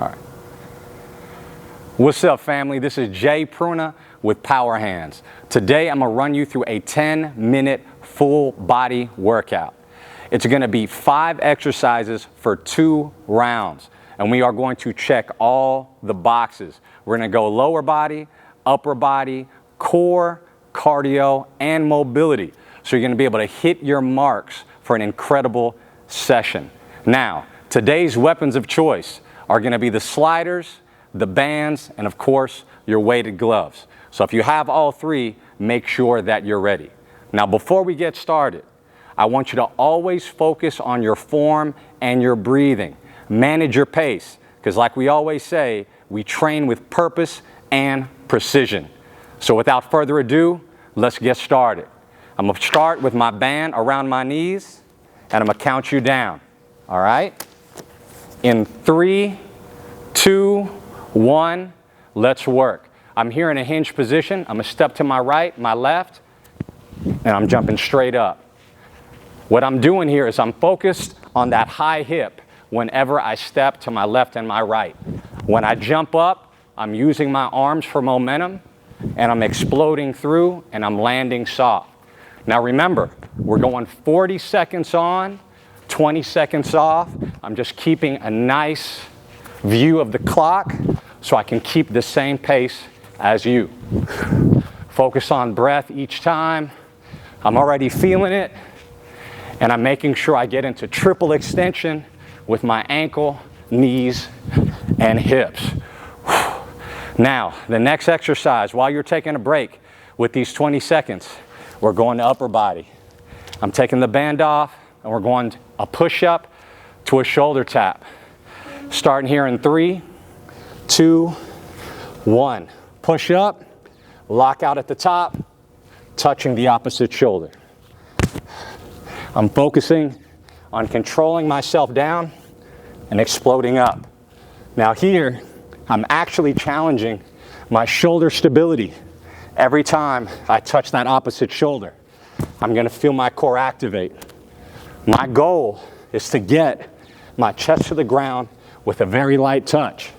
All right. What's up, family? This is Pruna with Power Hands. Today, I'm gonna run you through a 10-minute full body workout. It's gonna be 5 exercises for 2 rounds, and we are going to check all the boxes. We're gonna go lower body, upper body, core, cardio, and mobility. So you're gonna be able to hit your marks for an incredible session. Now, today's weapons of choice are gonna be the sliders, the bands, and of course, your weighted gloves. So if you have all 3, make sure that you're ready. Now, before we get started, I want you to always focus on your form and your breathing. Manage your pace, because like we always say, we train with purpose and precision. So without further ado, let's get started. I'm gonna start with my band around my knees, and I'm gonna count you down, all right? In 3, 2, 1, let's work. I'm here in a hinge position. I'm gonna step to my right, my left, and I'm jumping straight up. What I'm doing here is I'm focused on that high hip whenever I step to my left and my right. When I jump up, I'm using my arms for momentum, and I'm exploding through, and I'm landing soft. Now remember, we're going 40 seconds on, 20 seconds off. I'm just keeping a nice view of the clock so I can keep the same pace as you. Focus on breath each time. I'm already feeling it, and I'm making sure I get into triple extension with my ankle, knees, and hips. Now, the next exercise, while you're taking a break with these 20 seconds, we're going to upper body. I'm taking the band off, and we're going a push-up to a shoulder tap. Starting here in 3, 2, 1. Push up, lock out at the top, touching the opposite shoulder. I'm focusing on controlling myself down and exploding up. Now here, I'm actually challenging my shoulder stability. Every time I touch that opposite shoulder, I'm gonna feel my core activate. My goal is to get my chest to the ground with a very light touch.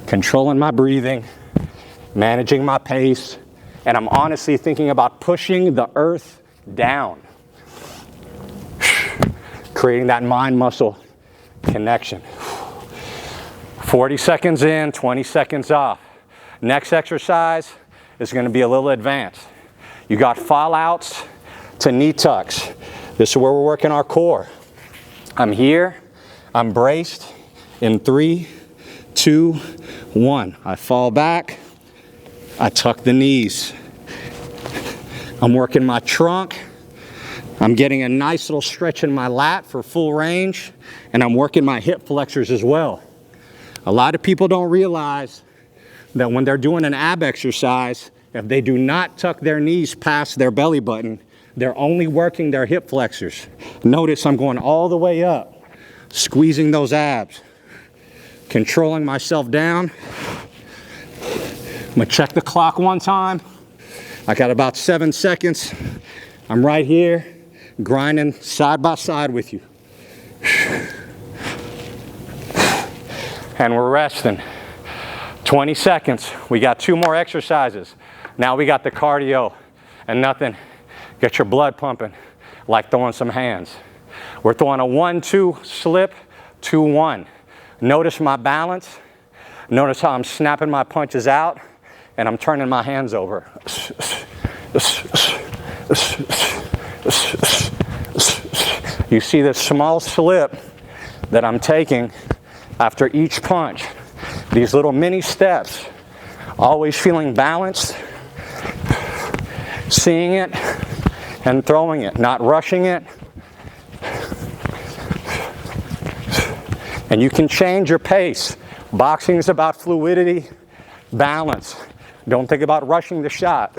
Controlling my breathing, managing my pace, and I'm honestly thinking about pushing the earth down. Creating that mind-muscle connection. 40 seconds in, 20 seconds off. Next exercise is going to be a little advanced. You got fall outs to knee tucks. This is where we're working our core. I'm here, I'm braced in 3, 2, 1. I fall back, I tuck the knees. I'm working my trunk. I'm getting a nice little stretch in my lat for full range, and I'm working my hip flexors as well. A lot of people don't realize that when they're doing an ab exercise, if they do not tuck their knees past their belly button, they're only working their hip flexors. Notice I'm going all the way up, squeezing those abs, controlling myself down. I'm gonna check the clock one time. I got about 7 seconds. I'm right here, grinding side by side with you. And we're resting. 20 seconds. We got 2 more exercises. Now we got the cardio and nothing. Get your blood pumping like throwing some hands. We're throwing a 1-2 slip, 2-1. Notice my balance. Notice how I'm snapping my punches out and I'm turning my hands over. You see this small slip that I'm taking after each punch. These little mini steps, always feeling balanced, seeing it and throwing it, not rushing it. And you can change your pace. Boxing is about fluidity, balance. Don't think about rushing the shot.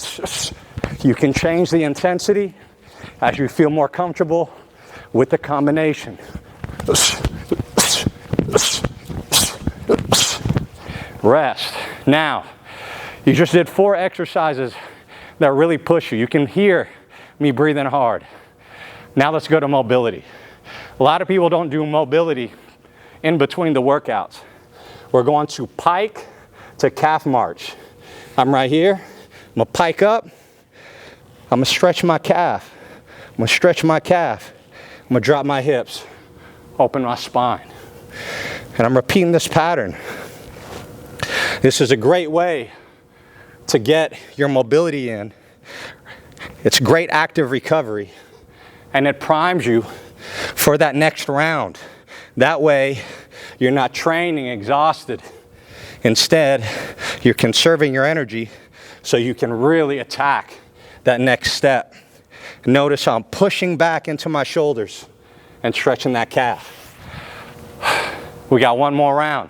You can change the intensity as you feel more comfortable with the combination. Rest. Now, you just did 4 exercises that really push you. You can hear me breathing hard. Now let's go to mobility. A lot of people don't do mobility in between the workouts. We're going to pike to calf march. I'm right here. I'm gonna pike up. I'm gonna stretch my calf. I'm gonna stretch my calf. I'm gonna drop my hips, open my spine. And I'm repeating this pattern. This is a great way to get your mobility in. It's great active recovery, and it primes you for that next round. That way, you're not training exhausted. Instead, you're conserving your energy so you can really attack that next step. Notice how I'm pushing back into my shoulders and stretching that calf. We got one more round,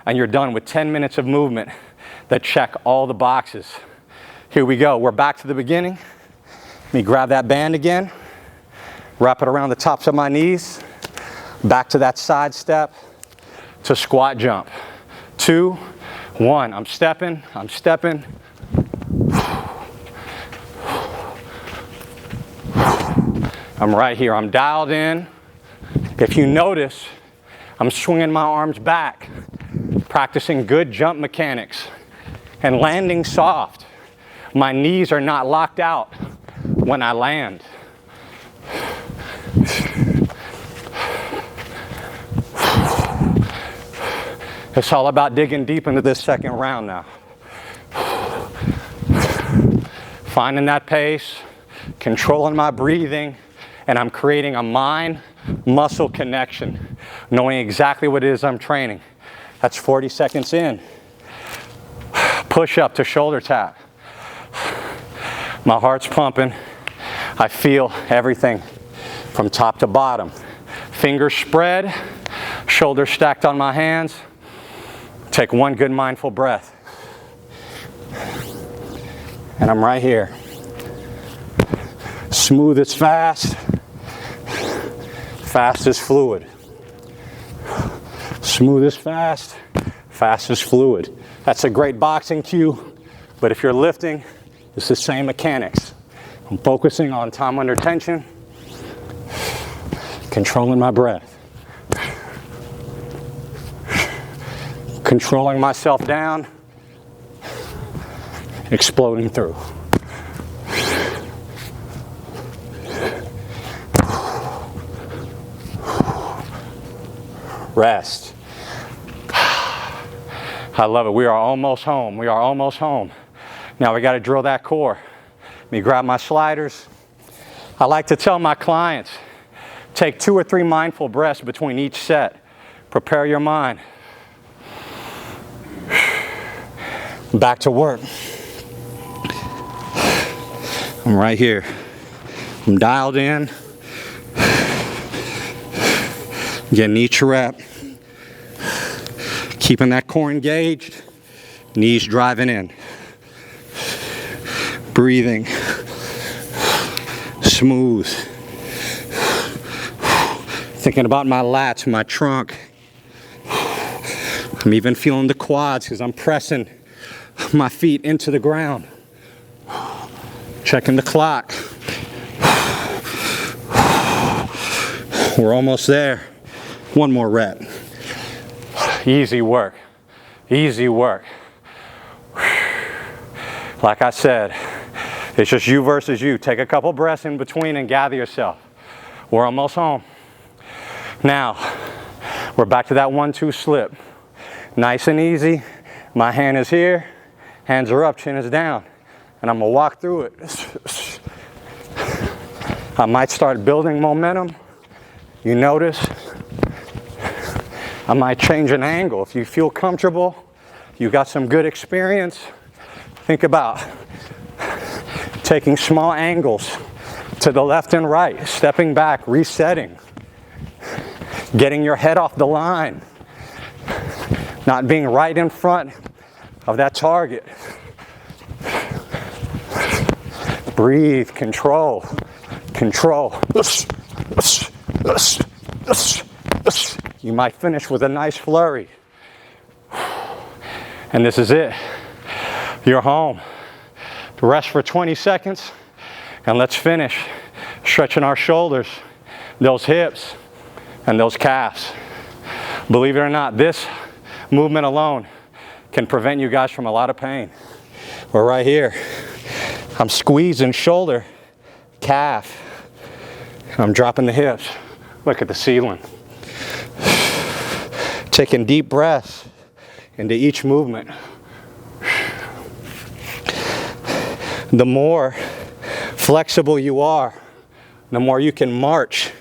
and you're done with 10 minutes of movement that check all the boxes. Here we go. We're back to the beginning. Let me grab that band again, wrap it around the tops of my knees, back to that side step to squat jump. 2, 1. I'm stepping. I'm right here. I'm dialed in. If you notice, I'm swinging my arms back, practicing good jump mechanics and landing soft. My knees are not locked out when I land. It's all about digging deep into this second round now. Finding that pace, controlling my breathing, and I'm creating a mind-muscle connection, knowing exactly what it is I'm training. That's 40 seconds in. Push up to shoulder tap. My heart's pumping. I feel everything from top to bottom. Fingers spread, shoulders stacked on my hands. Take one good mindful breath. And I'm right here. Smooth is fast. Fast is fluid. Smooth is fast. Fast is fluid. That's a great boxing cue, but if you're lifting, it's the same mechanics. I'm focusing on time under tension, controlling my breath, controlling myself down, exploding through. Rest. I love it. We are almost home. We are almost home. Now we got to drill that core. Let me grab my sliders. I like to tell my clients, take 2 or 3 mindful breaths between each set. Prepare your mind. Back to work. I'm right here. I'm dialed in. Getting each rep. Keeping that core engaged. Knees driving in. Breathing. Smooth. Thinking about my lats, my trunk. I'm even feeling the quads because I'm pressing my feet into the ground. Checking the clock. We're almost there. One more rep. Easy work. Easy work. Like I said, it's just you versus you. Take a couple breaths in between and gather yourself. We're almost home. Now, we're back to that 1-2 slip. Nice and easy. My hand is here. Hands are up, chin is down. And I'm gonna walk through it. I might start building momentum. You notice, I might change an angle. If you feel comfortable, you got some good experience, think about taking small angles to the left and right, stepping back, resetting, getting your head off the line, not being right in front of that target. Breathe, control, control. You might finish with a nice flurry. And this is it. You're home. Rest for 20 seconds, and let's finish stretching our shoulders, those hips, and those calves. Believe it or not, this movement alone can prevent you guys from a lot of pain. We're right here. I'm squeezing shoulder, calf. I'm dropping the hips. Look at the ceiling. Taking deep breaths into each movement. The more flexible you are, the more you can march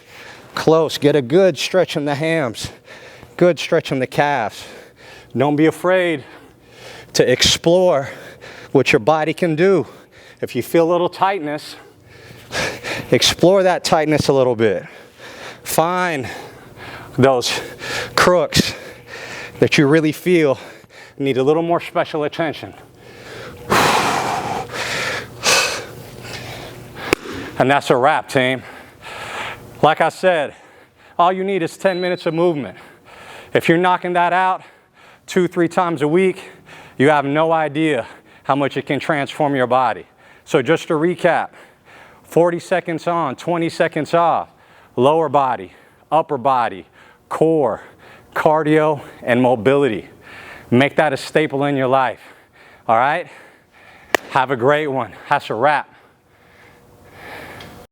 close. Get a good stretch in the hams, good stretch in the calves. Don't be afraid to explore what your body can do. If you feel a little tightness, explore that tightness a little bit. Find those crooks that you really feel need a little more special attention. And that's a wrap, team. Like I said, all you need is 10 minutes of movement. If you're knocking that out 2-3 times a week, you have no idea how much it can transform your body. So just to recap, 40 seconds on, 20 seconds off, lower body, upper body, core, cardio, and mobility. Make that a staple in your life. All right? Have a great one. That's a wrap.